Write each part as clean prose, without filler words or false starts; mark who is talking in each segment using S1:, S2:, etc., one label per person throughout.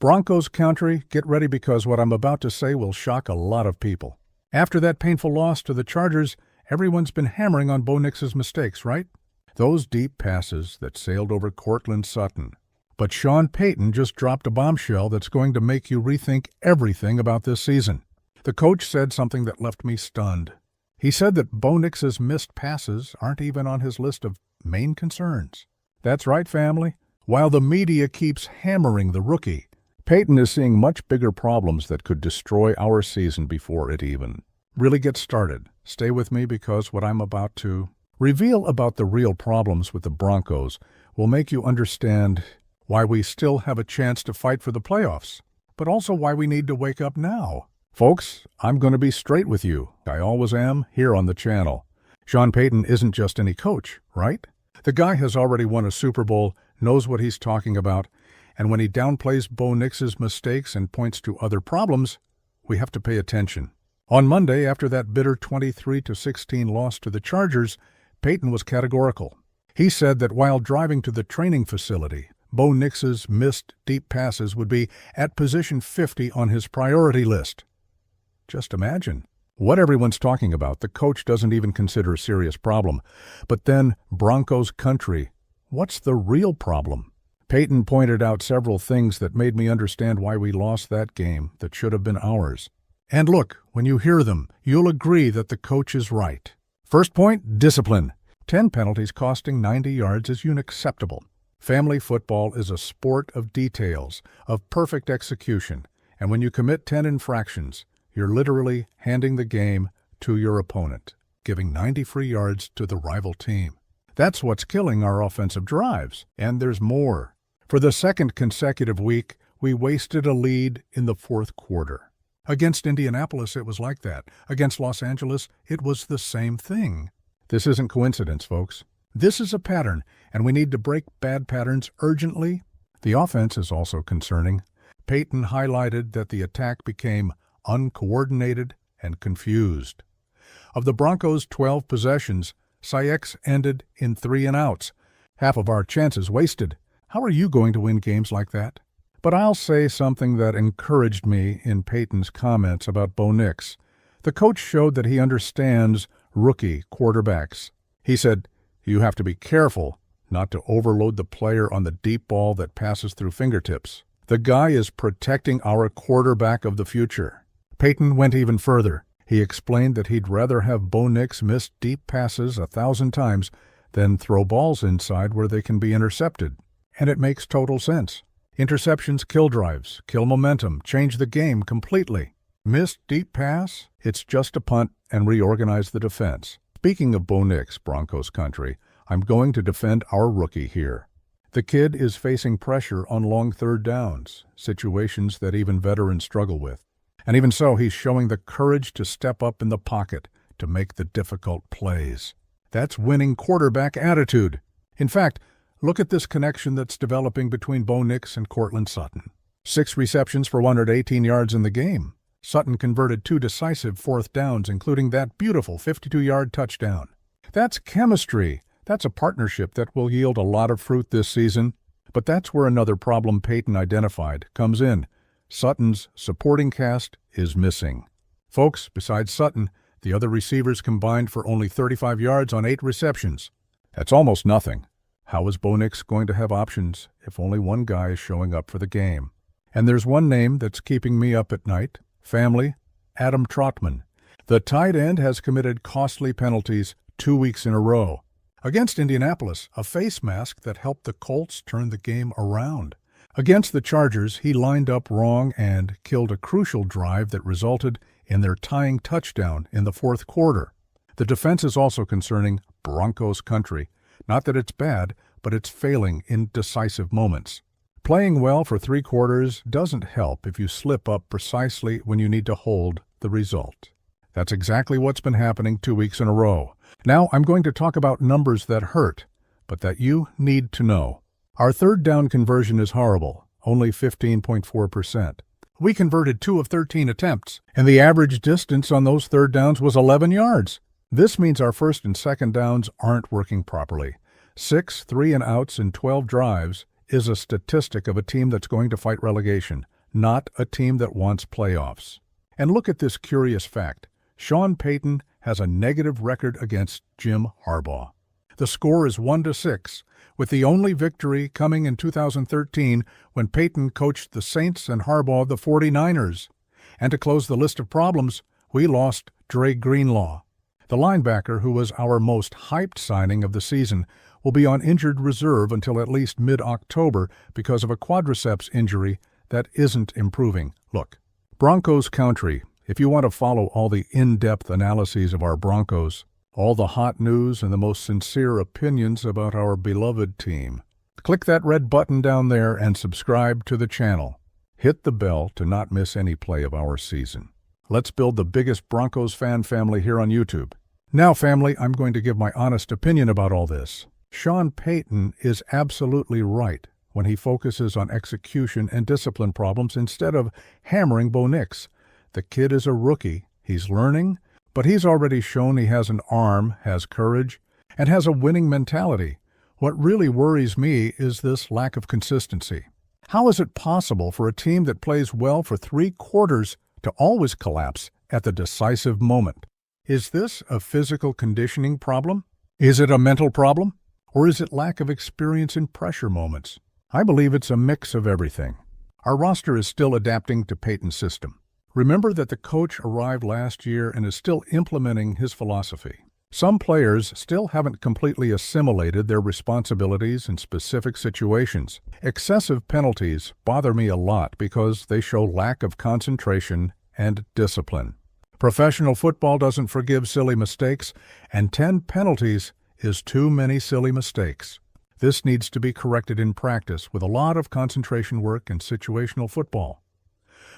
S1: Broncos country, get ready because what I'm about to say will shock a lot of people. After that painful loss to the Chargers, everyone's been hammering on Bo Nix's mistakes, right? Those deep passes that sailed over Courtland Sutton. But Sean Payton just dropped a bombshell that's going to make you rethink everything about this season. The coach said something that left me stunned. He said that Bo Nix's missed passes aren't even on his list of main concerns. That's right, family. While the media keeps hammering the rookie, Payton is seeing much bigger problems that could destroy our season before it even really gets started. Stay with me because what I'm about to reveal about the real problems with the Broncos will make you understand why we still have a chance to fight for the playoffs, but also why we need to wake up now. Folks, I'm going to be straight with you. I always am here on the channel. Sean Payton isn't just any coach, right? The guy has already won a Super Bowl, knows what he's talking about, and when he downplays Bo Nix's mistakes and points to other problems, we have to pay attention. On Monday, after that bitter 23-16 loss to the Chargers, Payton was categorical. He said that while driving to the training facility, Bo Nix's missed deep passes would be at position 50 on his priority list. Just imagine. What everyone's talking about, the coach doesn't even consider a serious problem. But then, Broncos country, what's the real problem? Payton pointed out several things that made me understand why we lost that game that should have been ours. And look, when you hear them, you'll agree that the coach is right. First point, discipline. 10 penalties costing 90 yards is unacceptable. Family football is a sport of details, of perfect execution. And when you commit 10 infractions, you're literally handing the game to your opponent, giving 90 free yards to the rival team. That's what's killing our offensive drives. And there's more. For the second consecutive week, we wasted a lead in the fourth quarter. Against Indianapolis, it was like that. Against Los Angeles, it was the same thing. This isn't coincidence, folks. This is a pattern, and we need to break bad patterns urgently. The offense is also concerning. Payton highlighted that the attack became uncoordinated and confused. Of the Broncos' 12 possessions, Syx ended in 3 and outs. Half of our chances wasted. How are you going to win games like that? But I'll say something that encouraged me in Payton's comments about Bo Nix. The coach showed that he understands rookie quarterbacks. He said, you have to be careful not to overload the player on the deep ball that passes through fingertips. The guy is protecting our quarterback of the future. Payton went even further. He explained that he'd rather have Bo Nix miss deep passes 1,000 times than throw balls inside where they can be intercepted. And it makes total sense. Interceptions kill drives, kill momentum, change the game completely. Missed deep pass? It's just a punt and reorganize the defense. Speaking of Bo Nix, Broncos country, I'm going to defend our rookie here. The kid is facing pressure on long third downs, situations that even veterans struggle with. And even so, he's showing the courage to step up in the pocket to make the difficult plays. That's winning quarterback attitude. In fact, look at this connection that's developing between Bo Nix and Courtland Sutton. 6 receptions for 118 yards in the game. Sutton converted 2 decisive fourth downs, including that beautiful 52-yard touchdown. That's chemistry. That's a partnership that will yield a lot of fruit this season. But that's where another problem Payton identified comes in. Sutton's supporting cast is missing. Folks, besides Sutton, the other receivers combined for only 35 yards on 8 receptions. That's almost nothing. How is Bo Nix going to have options if only one guy is showing up for the game? And there's one name that's keeping me up at night. Family, Adam Trotman. The tight end has committed costly penalties 2 weeks in a row. Against Indianapolis, a face mask that helped the Colts turn the game around. Against the Chargers, he lined up wrong and killed a crucial drive that resulted in their tying touchdown in the fourth quarter. The defense is also concerning Broncos country. Not that it's bad, but it's failing in decisive moments. Playing well for 3 quarters doesn't help if you slip up precisely when you need to hold the result. That's exactly what's been happening 2 weeks in a row. Now I'm going to talk about numbers that hurt, but that you need to know. Our third down conversion is horrible, only 15.4%. We converted 2 of 13 attempts, and the average distance on those third downs was 11 yards. This means our first and second downs aren't working properly. 6 3 and outs in 12 drives is a statistic of a team that's going to fight relegation, not a team that wants playoffs. And look at this curious fact. Sean Payton has a negative record against Jim Harbaugh. The score is 1-6, with the only victory coming in 2013 when Payton coached the Saints and Harbaugh the 49ers. And to close the list of problems, we lost Dre Greenlaw. The linebacker, who was our most hyped signing of the season, will be on injured reserve until at least mid-October because of a quadriceps injury that isn't improving. Look, Broncos country, if you want to follow all the in-depth analyses of our Broncos, all the hot news and the most sincere opinions about our beloved team, click that red button down there and subscribe to the channel. Hit the bell to not miss any play of our season. Let's build the biggest Broncos fan family here on YouTube. Now, family, I'm going to give my honest opinion about all this. Sean Payton is absolutely right when he focuses on execution and discipline problems instead of hammering Bo Nix. The kid is a rookie. He's learning, but he's already shown he has an arm, has courage, and has a winning mentality. What really worries me is this lack of consistency. How is it possible for a team that plays well for 3 quarters to always collapse at the decisive moment? Is this a physical conditioning problem? Is it a mental problem? Or is it lack of experience in pressure moments? I believe it's a mix of everything. Our roster is still adapting to Payton's system. Remember that the coach arrived last year and is still implementing his philosophy. Some players still haven't completely assimilated their responsibilities in specific situations. Excessive penalties bother me a lot because they show lack of concentration and discipline. Professional football doesn't forgive silly mistakes, and 10 penalties is too many silly mistakes. This needs to be corrected in practice with a lot of concentration work and situational football.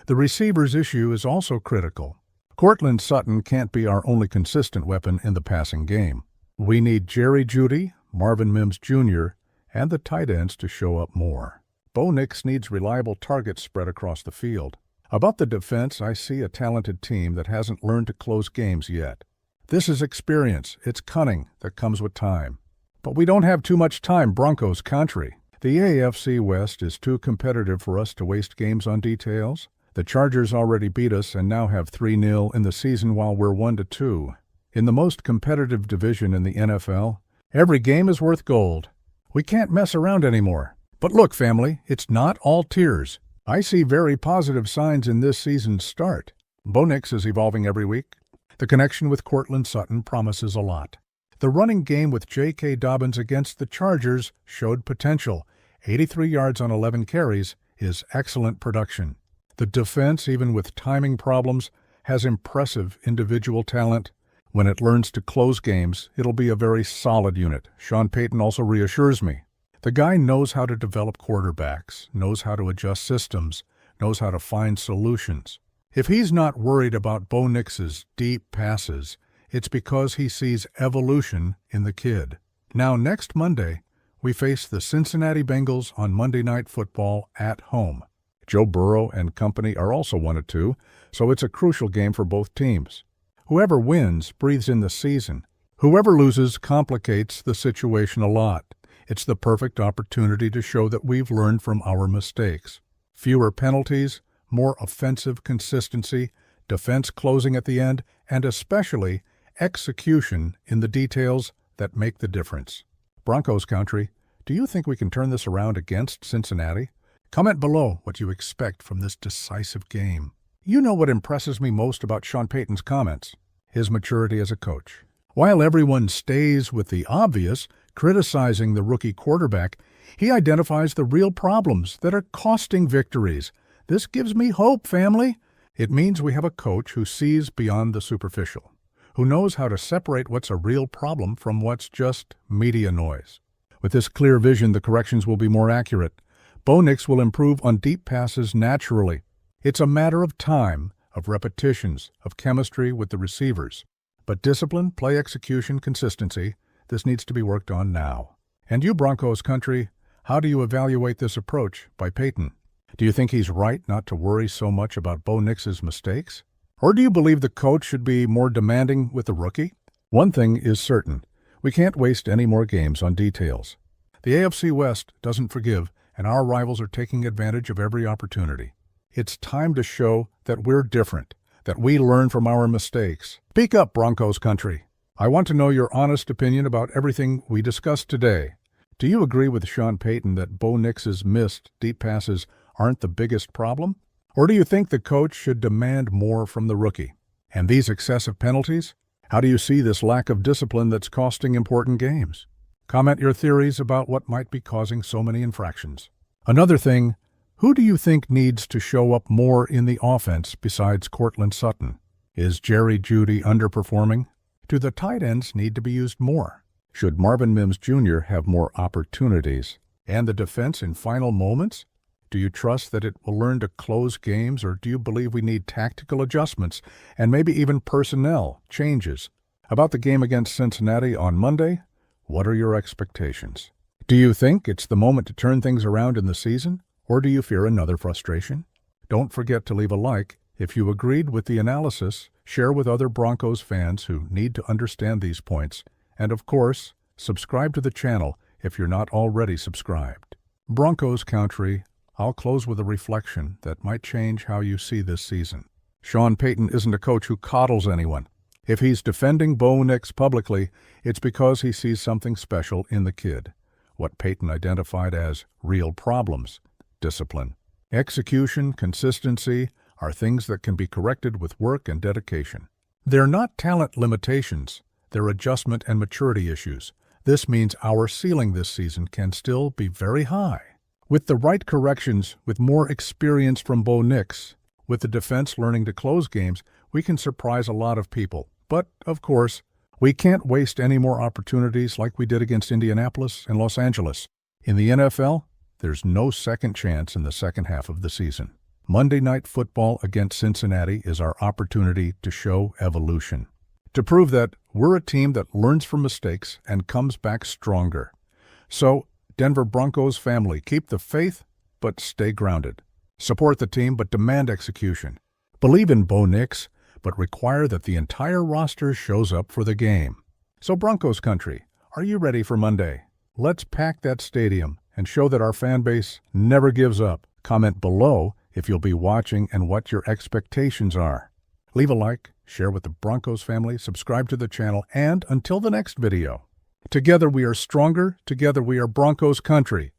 S1: The receiver's issue is also critical. Courtland Sutton can't be our only consistent weapon in the passing game. We need Jerry Jeudy, Marvin Mims Jr., and the tight ends to show up more. Bo Nix needs reliable targets spread across the field. About the defense, I see a talented team that hasn't learned to close games yet. This is experience. It's cunning that comes with time. But we don't have too much time, Broncos country. The AFC West is too competitive for us to waste games on details. The Chargers already beat us and now have 3-0 in the season while we're 1-2. In the most competitive division in the NFL, every game is worth gold. We can't mess around anymore. But look, family, it's not all tears. I see very positive signs in this season's start. Bo Nix is evolving every week. The connection with Courtland Sutton promises a lot. The running game with J.K. Dobbins against the Chargers showed potential. 83 yards on 11 carries is excellent production. The defense, even with timing problems, has impressive individual talent. When it learns to close games, it'll be a very solid unit. Sean Payton also reassures me. The guy knows how to develop quarterbacks, knows how to adjust systems, knows how to find solutions. If he's not worried about Bo Nix's deep passes, it's because he sees evolution in the kid. Now, next Monday, we face the Cincinnati Bengals on Monday Night Football at home. Joe Burrow and company are also 1-2, so it's a crucial game for both teams. Whoever wins breathes in the season. Whoever loses complicates the situation a lot. It's the perfect opportunity to show that we've learned from our mistakes. Fewer penalties, more offensive consistency, defense closing at the end, and especially execution in the details that make the difference. Broncos country, do you think we can turn this around against Cincinnati? Comment below what you expect from this decisive game. You know what impresses me most about Sean Payton's comments? His maturity as a coach. While everyone stays with the obvious, criticizing the rookie quarterback, he identifies the real problems that are costing victories. This gives me hope, family. It means we have a coach who sees beyond the superficial, who knows how to separate what's a real problem from what's just media noise. With this clear vision, the corrections will be more accurate. Bo Nix will improve on deep passes naturally. It's a matter of time, of repetitions, of chemistry with the receivers. But discipline, play execution, consistency, this needs to be worked on now. And you, Broncos country, how do you evaluate this approach by Payton? Do you think he's right not to worry so much about Bo Nix's mistakes? Or do you believe the coach should be more demanding with the rookie? One thing is certain. We can't waste any more games on details. The AFC West doesn't forgive, and our rivals are taking advantage of every opportunity. It's time to show that we're different, that we learn from our mistakes. Speak up, Broncos country. I want to know your honest opinion about everything we discussed today. Do you agree with Sean Payton that Bo Nix's missed deep passes aren't the biggest problem? Or do you think the coach should demand more from the rookie? And these excessive penalties? How do you see this lack of discipline that's costing important games? Comment your theories about what might be causing so many infractions. Another thing, who do you think needs to show up more in the offense besides Courtland Sutton? Is Jerry Jeudy underperforming? Do the tight ends need to be used more? Should Marvin Mims Jr. have more opportunities? And the defense in final moments? Do you trust that it will learn to close games, or do you believe we need tactical adjustments and maybe even personnel changes? About the game against Cincinnati on Monday, what are your expectations? Do you think it's the moment to turn things around in the season, or do you fear another frustration? Don't forget to leave a like. If you agreed with the analysis, share with other Broncos fans who need to understand these points, and of course, subscribe to the channel if you're not already subscribed. Broncos country, I'll close with a reflection that might change how you see this season. Sean Payton isn't a coach who coddles anyone. If he's defending Bo Nix publicly, it's because he sees something special in the kid. What Payton identified as real problems: discipline, execution, consistency are things that can be corrected with work and dedication. They're not talent limitations, they're adjustment and maturity issues. This means our ceiling this season can still be very high. With the right corrections, with more experience from Bo Nix, with the defense learning to close games, we can surprise a lot of people. But, of course, we can't waste any more opportunities like we did against Indianapolis and Los Angeles. In the NFL, there's no second chance in the second half of the season. Monday Night Football against Cincinnati is our opportunity to show evolution, to prove that we're a team that learns from mistakes and comes back stronger. So, Denver Broncos family, keep the faith, but stay grounded. Support the team, but demand execution. Believe in Bo Nix, but require that the entire roster shows up for the game. So Broncos country, are you ready for Monday? Let's pack that stadium and show that our fan base never gives up. Comment below if you'll be watching and what your expectations are. Leave a like, share with the Broncos family, subscribe to the channel, and until the next video. Together we are stronger, together we are Broncos country.